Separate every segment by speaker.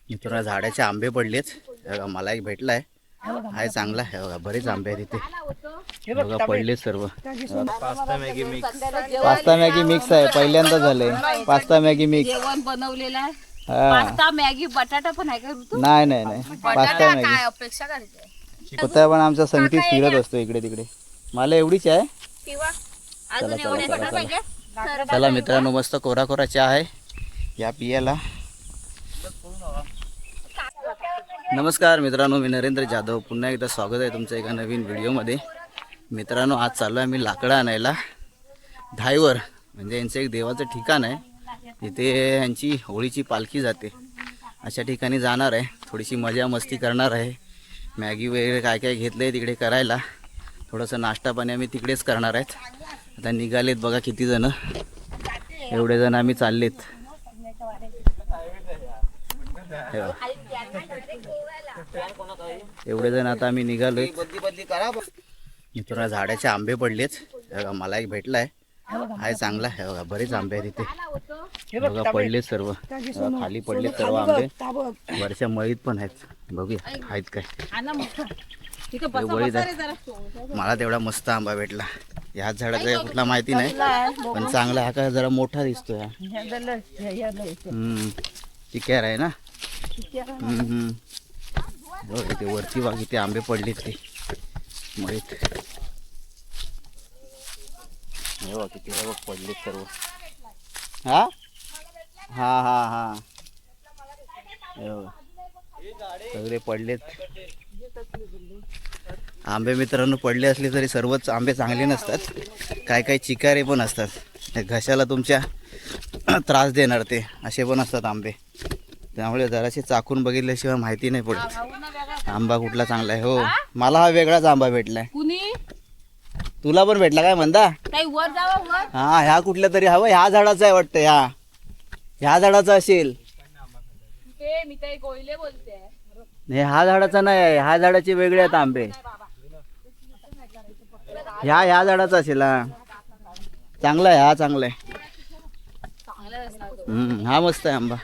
Speaker 1: मित्रांनो झाडाचे आंबे पडलेत. बघा मला एक भेटलाय, आहे चांगला आहे. बघा बरेच आंबे आहेत इथे. बघा पडलेत सर्व.
Speaker 2: Pasta Maggi mix.
Speaker 1: Pasta Maggi mix आहे, पहिल्यांदा झालंय पास्ता मॅगी मिक्स.
Speaker 3: जेवण बनवलेलं आहे.
Speaker 1: हा
Speaker 3: पास्ता मॅगी बटाटा पण आहे का ऋतू?
Speaker 1: नाही नाही नाही पास्ता मॅगी.
Speaker 3: काय अपेक्षा करायची?
Speaker 1: होता पण आमचा संगीत फिरत असतो इकडे तिकडे. मला एवढीच आहे.
Speaker 3: अजून एवढे बटाटा पाहिजे?
Speaker 1: चला मित्रांनो, मस्त कोरा कोरा चहा आहे या पियाला. नमस्कार मित्रांनो, मी नरेंद्र जाधव. पुन्हा एकदा स्वागत आहे तुमचं एका नवीन व्हिडिओमध्ये. मित्रांनो, आज चाललो आहे मी लाकडं आणायला धायवर. म्हणजे यांचं एक देवाचं ठिकाण आहे, तिथे यांची होळीची पालखी जाते. अशा ठिकाणी जाणार आहे, थोडीशी मजा मस्ती करणार आहे. मॅगी वगैरे काय काय घेतलं आहे तिकडे करायला. थोडंसं नाश्ता पाणी आम्ही तिकडेच करणार आहेत. आता निघालेत बघा किती जण, एवढे जण आम्ही चाललेत. एवढे जण आता आम्ही निघालोय. मित्रांनो झाडाचे आंबे पडलेत. बघा मला एक भेटलाय, आहे चांगला आहे. बघा बरेच आंबे आहेत इथे. बघा पडलेत सर्व, खाली पडलेत सर्व आंबे. वरच्या मळीत पण आहेत, बघूया आहेत काय. मला तेवढा मस्त आंबा भेटला. ह्याच झाडाचा कुठला माहिती नाही, पण चांगला हा काय जरा मोठा दिसतोय. चिक्यार आहे ना. ते वरती बाग इथे आंबे पडलेत ते मळीत. किती पडलेत सर्व. हा हा हा हा सगळे पडलेत आंबे. मित्रांनो, पडले असले तरी सर्वच आंबे चांगले नसतात. काय काय चिकारे पण असतात, घशाला तुमच्या त्रास देणार ते असे पण असतात आंबे. त्यामुळे जरासे चाकून बघितल्याशिवाय माहिती नाही पडत आंबा कुठला चांगला आहे. हो, मला हा वेगळाच आंबा भेटलाय. तुला पण भेटला काय म्हणता? हा, ह्या कुठल्या तरी हवं. ह्या झाडाचा आहे वाटतं. ह्या झाडाचा असेल. नाही, हा झाडाचा नाही, ह्या झाडाचे वेगळे आहेत आंबे. ह्या झाडाचा असेल. हा चांगला आहे, हा चांगला आहे. हा मस्त आहे आंबा.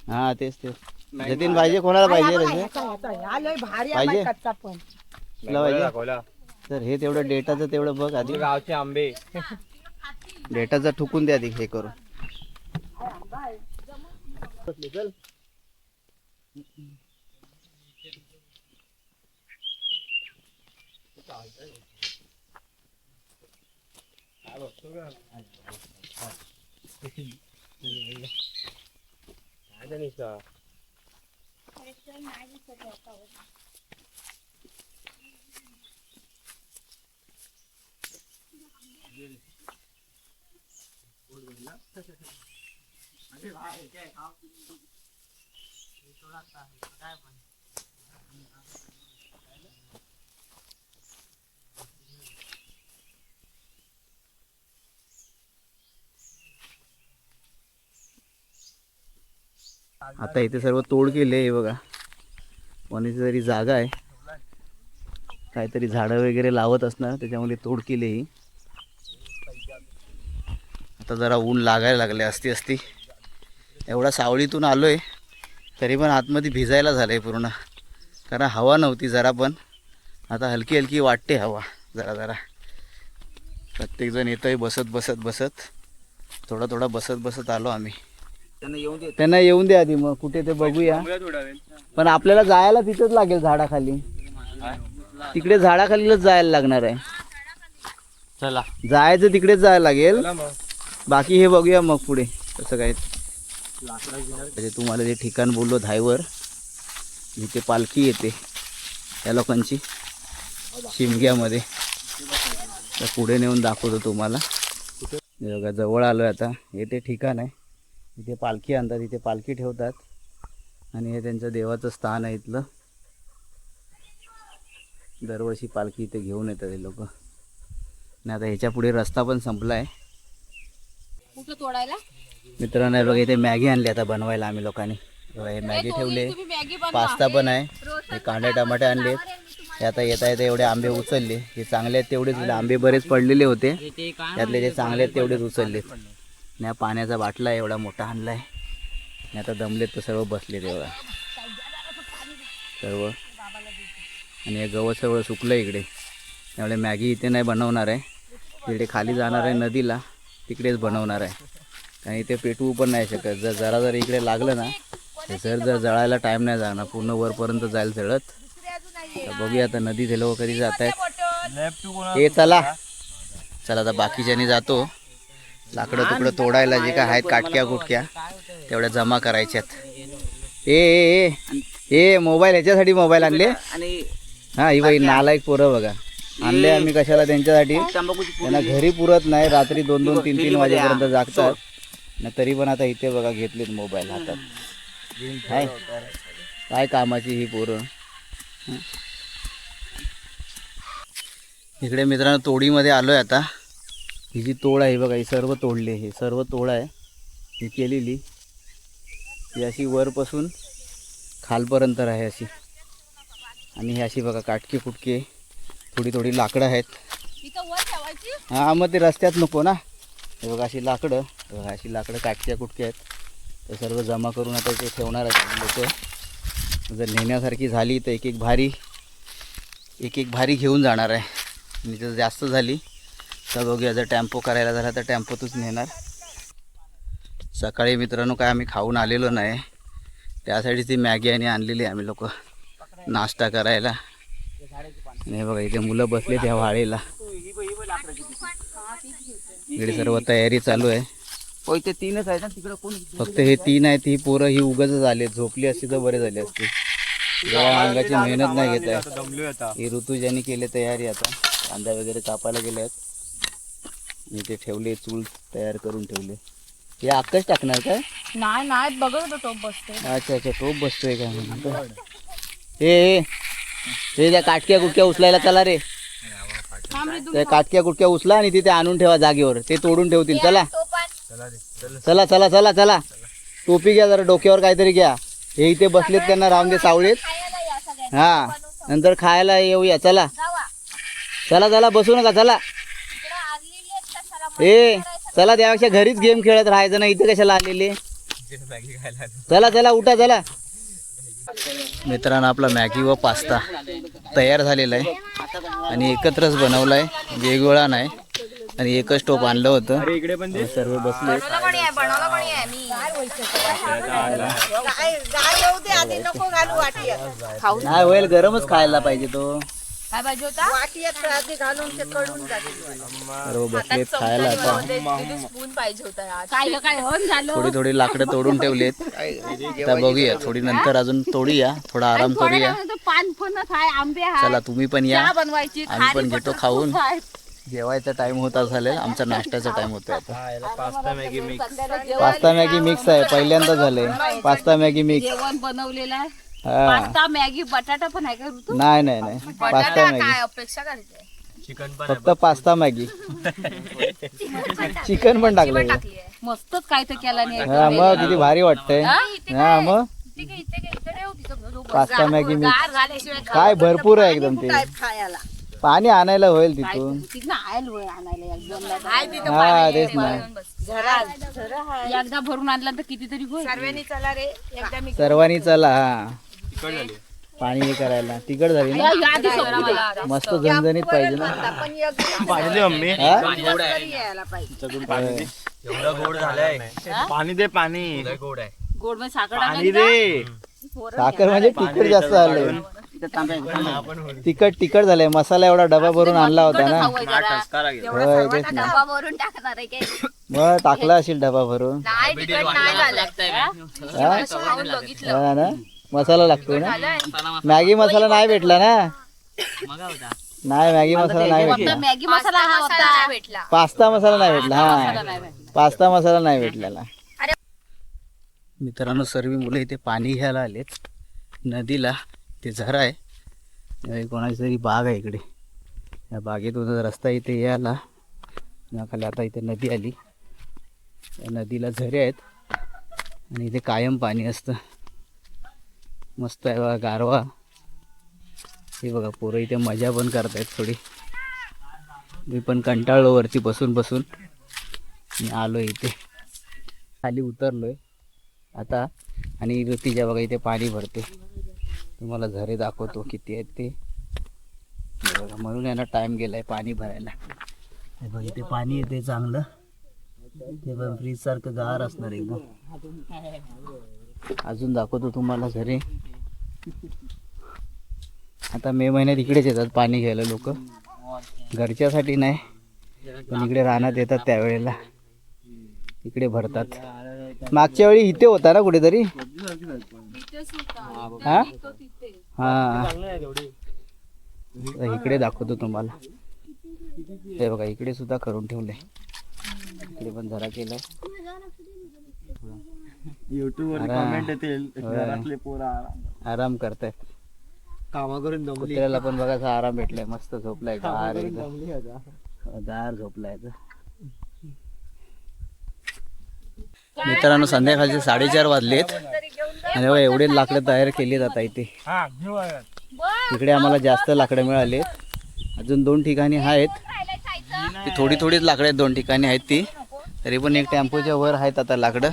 Speaker 1: हा तेच तेच. जतीन पाहिजे, कोणाला पाहिजे पाहिजे तर हे तेवढं डेटाचं तेवढं बघ आधी.
Speaker 2: गावचे आंबे
Speaker 1: डेटाचं ठुकून द्या आधी हे करून. आता इथे सर्व तोड केले आहे बघा. कोणाची तरी जागा आहे, काहीतरी झाडं वगैरे लावत असणार, त्याच्यामध्ये तोड केली ही. आता जरा ऊन लागायला लागले असती. एवढा सावळीतून आलोय तरी पण आतमध्ये भिजायला झालंय पूर्ण, कारण हवा नव्हती जरा पण. आता हलकी हलकी वाटते हवा जरा जरा. प्रत्येकजण येतोय बसत थोडा बसत आलो आम्ही. त्यांना येऊन दे आधी, मग कुठे ते बघूया. पण आपल्याला जायला तिथेच लागेल, झाडाखाली. तिकडे झाडाखालीच जायला लागणार आहे.
Speaker 2: चला
Speaker 1: जायचं तिकडेच जायला लागेल. बाकी हे बघूया मग पुढे कसं काय. म्हणजे तुम्हाला जे ठिकाण बोललो धायवर, जिथे पालखी येते त्या लोकांची शिमग्यामध्ये, तर पुढे नेऊन दाखवतो तुम्हाला. बघा जवळ आलोय आता. हे ते ठिकाण आहे, इथे पालखी आणतात, इथे पालखी ठेवतात आणि हे त्यांचं देवाचं स्थान आहे इथलं. दरवर्षी पालखी इथे घेऊन येतात हे लोक. आणि आता ह्याच्या पुढे रस्ता पण संपला आहे. मित्रांनो बघा, इथे मॅगी आणली आता बनवायला आम्ही लोकांनी. हे मॅगी ठेवले, पास्ता पण आहे. हे कांदे टमाटे आणलेत. हे आता येता एवढे आंबे उचलले. हे चांगले आहेत तेवढेच, आंबे बरेच पडलेले होते, त्यातले जे चांगले आहेत तेवढेच उचललेत. आणि पाण्याचा बाटला एवढा मोठा आणलाय. आणि आता दमलेत तर सर्व बसले तेव्हा सर्व. आणि हे गवत सगळं सुकलं इकडे, त्यामुळे मॅगी इथे नाही बनवणार आहे. तिकडे खाली जाणार आहे नदीला, तिकडेच बनवणार आहे. कारण इथे पेटवू पण नाही शकत. जर इकडे लागलं ना जर जळायला टाईम नाही जाणार, पूर्ण वरपर्यंत जाईल जळत. तर बघूया आता नदी ते लोक कधी जात आहेत. हे चला चला आता बाकीच्यानी जातो. लाकडं तुकडं तोडायला जे काय आहेत काटक्या कुटक्या तेवढ्या जमा करायच्यात. ए मोबाईल ह्याच्यासाठी मोबाईल आणले. हा ही बाई नालायक पोरं बघा, आणले आम्ही कशाला त्यांच्यासाठी. त्यांना घरी पुरत नाही, रात्री 2-2, 3-3 वाजेपर्यंत जागतात ना, तरी पण आता इथे बघा घेतलेत मोबाईल हातात. काय कामाची ही पोरं. इकडे मित्रांनो तोडीमध्ये आलोय आता. ही जी तोड आहे बघा, ही सर्व तोडली. हे सर्व तोड आहे ही केलेली. ही अशी वरपासून खालपर्यंत आहे अशी. आणि ही अशी बघा काटके फुटके थोडी थोडी लाकडं आहेत. हां मग ते रस्त्यात नको ना. हे बघा अशी लाकडं, बघा अशी लाकडं काटक्या कुटके आहेत. ते सर्व जमा करून आता ते ठेवणार आहेत लोक. जर नेण्यासारखी झाली तर एक एक भारी घेऊन जाणार आहे. आणि जर जास्त झाली तर बघूया, जर टेम्पो करायला झाला तर टेम्पोतच नेणार. सकाळी मित्रांनो काय आम्ही खाऊन आलेलो नाही, त्यासाठी ती मॅगी आणि आणलेली आम्ही लोक नाश्ता करायला. आणि बघा इथे मुलं बसले त्या वाळेला. इकडे सर्व तयारी चालू आहे.
Speaker 2: ते 3च आहेत ना तिकडे. कोण
Speaker 1: फक्त हे 3 आहेत. ही पोरं ही उगाच झाले, झोपली असती तर बरे झाले असते. जरा अंगाची मेहनत नाही घेत आहे. ही ऋतुजानी केले तयारी, आता कांदा वगैरे कापायला गेले आहेत. मी ते ठेवले, चूल तयार करून ठेवले. हे आकाश टाकणार काय?
Speaker 3: नाही बघत होतो टोप बसतोय.
Speaker 1: अच्छा टोप बसतोय काय म्हणतो. हे त्या काटक्या कुटक्या उचलायला चला रे. त्या काटक्या कुटक्या उचला आणि तिथे आणून ठेवा जागेवर, ते तोडून ठेवतील. चला चला चला चला चला. टोपी घ्या, जरा डोक्यावर काहीतरी घ्या. हे इथे बसलेत त्यांना राहून दे सावळीत. हा नंतर खायला येऊया. चला चला चला, बसू नका. चला चला, त्यापेक्षा घरीच गेम खेळत राहायचं ना, इथे कशाला आलेले. चला चला उठा चला. मित्रांनो आपला मॅगी व पास्ता तयार झालेला आहे आणि एकत्रच बनवला आहे, वेगवेगळा नाही. आणि एकच टोप आणलं होतं. सर्व बसले. नाही होईल, गरमच खायला पाहिजे तो.
Speaker 3: काय पाहिजे होता?
Speaker 1: सर्व बसलेत खायला. आता
Speaker 3: स्पून पाहिजे होता. काय झालं?
Speaker 1: थोडी थोडी लाकडं तोडून ठेवलेत. आता बघूया, थोडी नंतर अजून तोडूया, थोडा आराम करूया.
Speaker 3: पान फणस आहे, आंबे आहे.
Speaker 1: चला तुम्ही पण या,
Speaker 3: बनवायची.
Speaker 1: आम्ही पण घेतो खाऊन. जेवायचा टाइम होता झाले, आमचा नाश्त्याचा टाइम होतोय आता.
Speaker 2: Pasta Maggi mix.
Speaker 1: Pasta Maggi mix आहे, पहिल्यांदा झालंय पास्ता मॅगी मिक्स.
Speaker 3: जेवण बनवलेलं आहे.
Speaker 1: हा
Speaker 3: पास्ता मॅगी बटाटा पण आहे का ऋतू?
Speaker 1: नाही नाही नाही, पास्ता मॅगी.
Speaker 3: काय अपेक्षा करायची?
Speaker 2: चिकन पण
Speaker 1: फक्त पास्ता मॅगी. चिकन पण टाकलं.
Speaker 3: मस्तच काय तर केला नाही.
Speaker 1: हा मग किती भारी वाटतंय. हा मग पास्ता मॅगी मिक्स काय भरपूर आहे एकदम. ते पाणी आणायला होईल तिथून. हा तेच नाही,
Speaker 3: एकदा भरून आणला तर कितीतरी होईल.
Speaker 1: सर्वांनी चला. हा पाणी हे करायला तिकड झाली ना, मस्त झणझणीत पाहिजे ना.
Speaker 2: पाणी दे मम्मी. एवढं गोड झालंय. पाणी दे, पाणी गोड आहे.
Speaker 3: गोड मध्ये साखर
Speaker 2: पाणी दे.
Speaker 1: साखर म्हणजे तिखट जास्त झालंय. तिखट झालंय. मसाला एवढा डबा भरून आणला होता ना. होय तेच ना.
Speaker 3: डबा भरून टाकणार आहे काय?
Speaker 1: मग टाकला असेल डबा भरून.
Speaker 3: नाही तिखट नाही झालं.
Speaker 1: हा ना, मसाला लागतोय ना. मॅगी मसाला नाही भेटला ना. नाही मॅगी मसाला नाही भेटला.
Speaker 3: मॅगी मसाला हा होता भेटला.
Speaker 1: पास्ता मसाला नाही भेटला. हा पास्ता मसाला नाही भेटलेला. मित्रांनो सर्व मुलं इथे पाणी घ्यायला आलेत नदीला. ते झरा आहे, कोणाची तरी बाग आहे इकडे. या बागेतून रस्ता इथे यायला खाली. आता इथे नदी आली, या नदीला झरे आहेत आणि इथे कायम पाणी असतं. मस्त आहे बघा, गारवा. हे बघा पोरं इथे मजा पण करतायत थोडी. मी पण कंटाळलो वरती बसून बसून. मी आलो इथे, खाली उतरलोय. आता आणि ऋतीच्या बघा इथे पाणी भरते, तुम्हाला झरे दाखवतो किती आहेत ते बघा. म्हणून यांना टाइम गेलाय पाणी भरायला. हे बघा इथे पाणी येते चांगलं, ते पण फ्रीज सारखं गार असणार एकदम. अजून दाखवतो तुम्हाला झरे. आता मे महिन्यात इकडेच येतात पाणी घ्यायला लोक, घरच्यासाठी नाही पण इकडे रानात येतात त्यावेळेला इकडे भरतात. मागच्या वेळी इथे होता ना कुठेतरी. हा हा इकडे दाखवतो तुम्हाला. हे बघा इकडे सुद्धा करून ठेवलंय, इकडे पण जरा केलंय.
Speaker 2: युट्यूब वर कमेंट येतील घरातले पोरं
Speaker 1: आराम करतायत,
Speaker 2: कामा करून दमली.
Speaker 1: कुत्र्याला पण बघा आराम भेटलाय, मस्त झोपलाय गार एकदम, गार झोपलाय. मित्रांनो संध्याकाळचे 4:30 वाजलेत आणि एवढे लाकडं तयार केली जातात इथे. इकडे आम्हाला जास्त लाकडं मिळाले, अजून 2 ठिकाणी आहेत. ती थोडी थोडीच लाकडं आहेत, 2 ठिकाणी आहेत ती, तरी पण एक टेम्पोच्या वर आहेत आता लाकडं.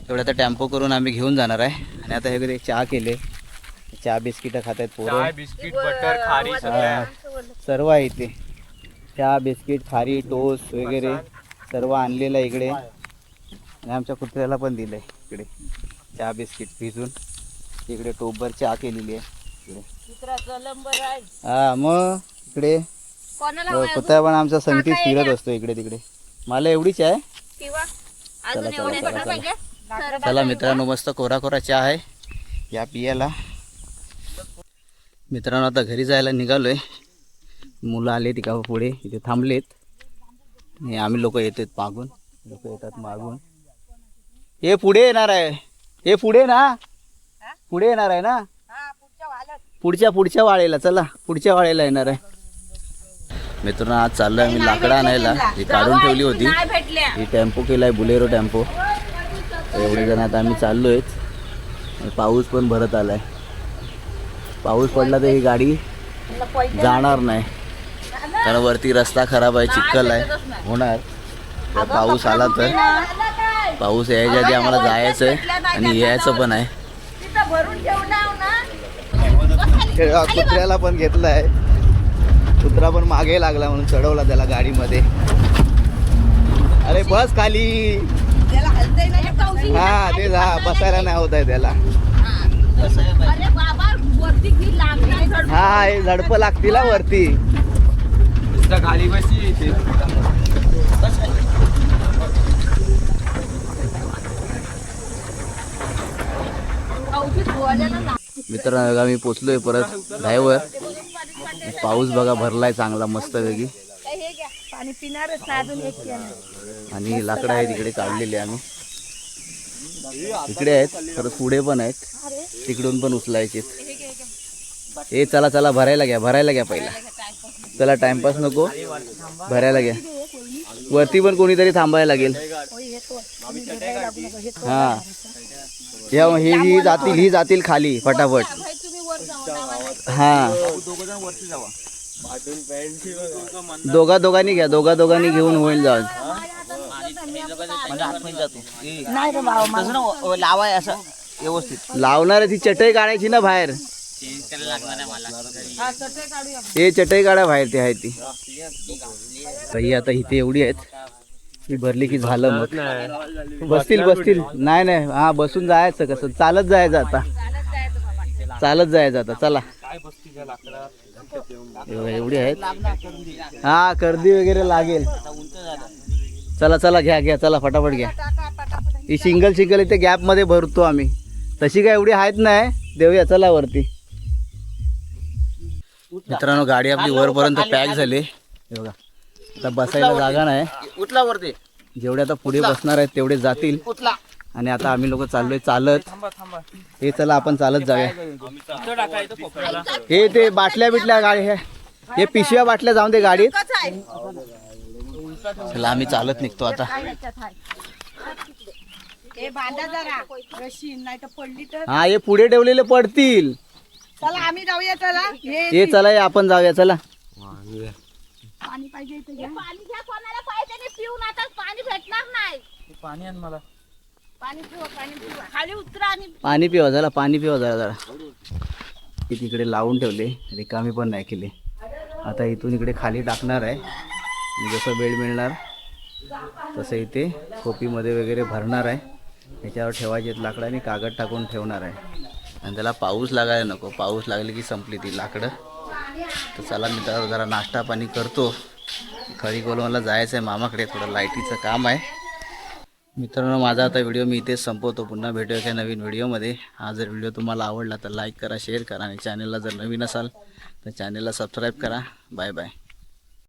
Speaker 1: तेवढं आता टेम्पो करून आम्ही घेऊन जाणार आहे. आणि आता हे चहा केले, चहा बिस्किटं खात आहेत पोरं,
Speaker 2: बिस्किट बटर खारी
Speaker 1: सर्व आहे इथे. चहा बिस्किट खारी टोस्ट वगैरे सर्व आणलेलं आहे इकडे. आणि आमच्या कुत्र्याला पण दिलं आहे इकडे चहा बिस्किट भिजून. इकडे टोपभर चहा केलेली आहे इकडे. हा मग इकडे कुत्रा पण आमचा संगतीत फिरत असतो इकडे तिकडे. मला एवढीच आहे. चला चला चला चला चला मित्रांनो, मस्त कोरा कोरा चहा आहे या पियाला. मित्रांनो आता घरी जायला निघालोय. मुलं आले ती का पुढे इथे थांबलेत आणि आम्ही लोक येतात मागून, लोक येतात मागून. हे पुढे येणार आहे, हे पुढे ना, पुढे येणार आहे ना, पुढच्या वाळेला. चला पुढच्या वाळेला येणार आहे. मित्रांनो आज चाललोय आम्ही लाकडं आणायला. ही काढून ठेवली होती, ही टेम्पो केलाय बुलेरो टेम्पो. एवढे जण आता आम्ही चाललोय. पाऊस पण भरत आलाय, पाऊस पडला तर ही गाडी जाणार नाही, कारण वरती रस्ता खराब आहे, चिखल आहे होणार. तर पाऊस आला तर, पाऊस यायच्या आधी आम्हाला जायचं आहे आणि यायचं पण आहे. कुत्र्याला पण घेतलं आहे, कुत्रा पण मागे लागला म्हणून चढवला त्याला गाडीमध्ये. अरे बस खाली. हा ते बसायला नाही होत आहे त्याला. हा हे झडप लागतील वरती.
Speaker 2: खाली बसली.
Speaker 1: मित्रांनो आम्ही पोचलोय परत ड्रायव्हर. पाऊस बघा भरलाय चांगला मस्त वेगळी. आणि लाकडं आहेत इकडे काढलेली आम्ही. इकडे आहेत खरंच, पुढे पण आहेत, तिकडून पण उचलायचे. हे चला चला भरायला घ्या, भरायला घ्या पहिला. चला टाइमपास नको, भरायला घ्या. वरती पण कोणीतरी थांबायला लागेल. हा ही जातील खाली फटाफट. हा दोघांनी घ्या, दोघांनी घेऊन होईल. जाऊ लावाय असं व्यवस्थित लावणार. ती चटई काढायची ना बाहेर, हे चटई काढा बाहेर. ते आहे ती काही आता इथे एवढी आहेत, ती भरली की झालं. मग बसतील. नाही हा बसून जायचं कसं, चालत जायचं आता, चालत जायचं आता. चला एवढी आहेत. हा कर्दी वगैरे लागेल. चला चला घ्या चला फटाफट घ्या. ही सिंगल इथे गॅप मध्ये भरतो आम्ही. तशी काय एवढी आहेत नाही, देऊया चला वरती. मित्रांनो गाडी आपली वरपर्यंत पॅक झाली. हे बघा आता बसायला जागा नाही.
Speaker 2: उठला वरती.
Speaker 1: जेवढे आता पुढे बसणार आहेत तेवढे जातील. आणि आता आम्ही लोक चाललोय चालत. हे चला आपण चालत जाऊया. हे ते बाटल्या गाडी हे पिशव्या बाटल्या जाऊन दे गाडीत. चला आम्ही चालत निघतो आता. हा हे पुढे ठेवलेले पडतील.
Speaker 3: चला आम्ही जाऊया. चला
Speaker 1: हे चला आपण जाऊया. चला
Speaker 3: पाणी पाहिजे इथे. पाणी घ्या, कोणाला पाहिजे पिऊन. आता पाणी भेटणार नाही.
Speaker 2: पाणी आण मला.
Speaker 3: खाली उतरा आणि
Speaker 1: पाणी पिवा जरा ती तिकडे लावून ठेवले, रिकामी पण नाही केली. आता इथून इकडे खाली टाकणार आहे आणि जसं वेळ मिळणार तसं इथे खोपीमध्ये वगैरे भरणार आहे. त्याच्यावर ठेवायचे लाकडाने कागद टाकून ठेवणार आहे. आणि त्याला पाऊस लागायला नको, पाऊस लागले की संपली ती लाकडं. तर चला मी तर जरा नाश्ता पाणी करतो. खडी कोलमाला जायचं आहे मामाकडे, थोडं लाईटीचं काम आहे. मित्रांनो, माझा आता व्हिडिओ मी इथेच संपवतो. पुन्हा भेटूया एका नवीन व्हिडिओमध्ये. हा जर व्हिडिओ तुम्हाला आवडला तर लाईक करा, शेअर करा आणि चॅनलला जर नवीन असाल तर चॅनलला सबस्क्राईब करा. Bye bye.